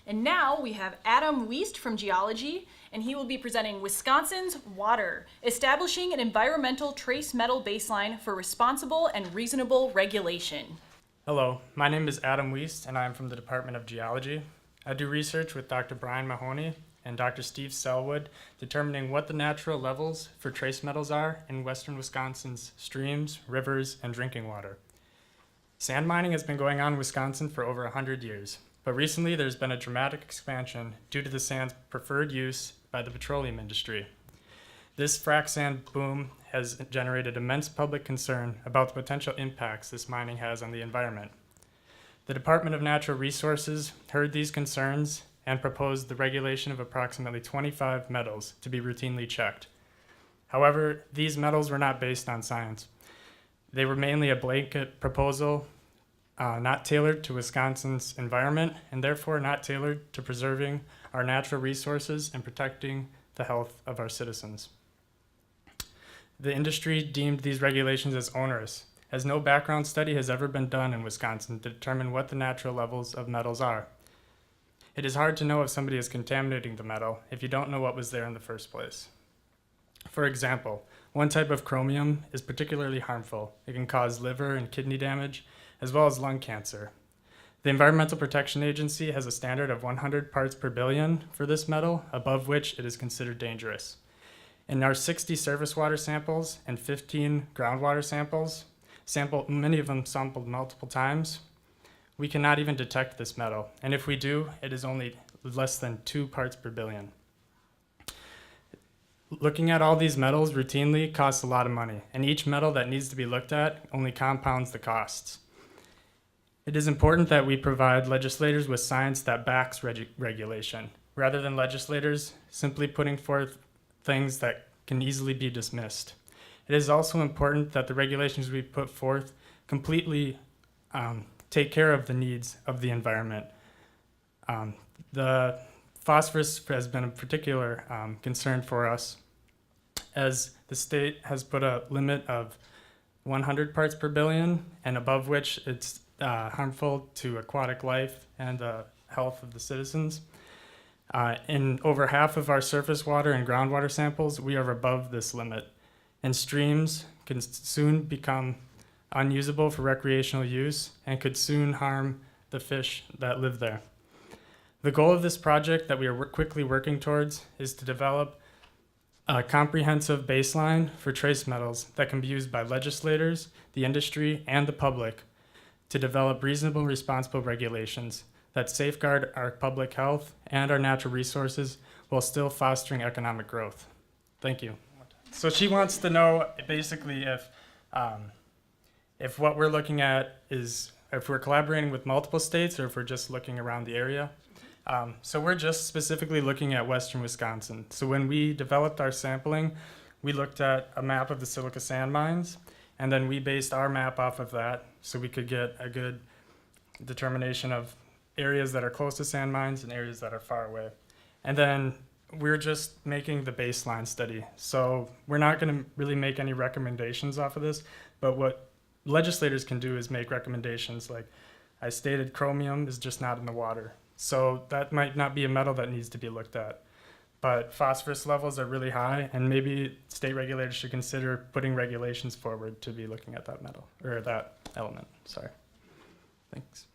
And now we have Adam Wiest from Geology, and he will be presenting Wisconsin's Water, Establishing an Environmental Trace Metal Baseline for Responsible and Reasonable Regulation. Hello, my name is Adam Wiest, and I am from the Department of Geology. I do research with Dr. Brian Mahoney and Dr. Steve Sellwood, determining what the natural levels for trace metals are in western Wisconsin's streams, rivers, and drinking water. Sand mining has been going on in Wisconsin for over 100 years, but recently there's been a dramatic expansion due to the sand's preferred use by the petroleum industry. This frac sand boom has generated immense public concern about the potential impacts this mining has on the environment. The Department of Natural Resources heard these concerns and proposed the regulation of approximately 25 metals to be routinely checked. However, these metals were not based on science. They were mainly a blanket proposal, not tailored to Wisconsin's environment, and therefore not tailored to preserving our natural resources and protecting the health of our citizens. The industry deemed these regulations as onerous, as no background study has ever been done in Wisconsin to determine what the natural levels of metals are. It is hard to know if somebody is contaminating the metal if you don't know what was there in the first place. For example, one type of chromium is particularly harmful. It can cause liver and kidney damage, as well as lung cancer. The Environmental Protection Agency has a standard of 100 parts per billion for this metal, above which it is considered dangerous. In our 60 surface water samples and 15 groundwater samples, many of them sampled multiple times, we cannot even detect this metal, and if we do, it is only less than 2 parts per billion. Looking at all these metals routinely costs a lot of money, and each metal that needs to be looked at only compounds the costs. It is important that we provide legislators with science that backs regulation, rather than legislators simply putting forth things that can easily be dismissed. It is also important that the regulations we put forth completely take care of the needs of the environment. The phosphorus has been a particular concern for us, as the state has put a limit of 100 parts per billion, and above which it's harmful to aquatic life and the health of the citizens. In over half of our surface water and groundwater samples, we are above this limit, and streams can soon become unusable for recreational use and could soon harm the fish that live there. The goal of this project that we are quickly working towards is to develop a comprehensive baseline for trace metals that can be used by legislators, the industry, and the public to develop reasonable and responsible regulations that safeguard our public health and our natural resources while still fostering economic growth. Thank you. So she wants to know basically if what we're looking at is if we're collaborating with multiple states or if we're just looking around the area. So we're just specifically looking at western Wisconsin. So when we developed our sampling, we looked at a map of the silica sand mines, and then we based our map off of that so we could get a good determination of areas that are close to sand mines and areas that are far away. And then we're just making the baseline study. So we're not going to really make any recommendations off of this, but what legislators can do is make recommendations like I stated chromium is just not in the water. So that might not be a metal that needs to be looked at. But phosphorus levels are really high, and maybe state regulators should consider putting regulations forward to be looking at that metal, or that element, sorry. Thanks.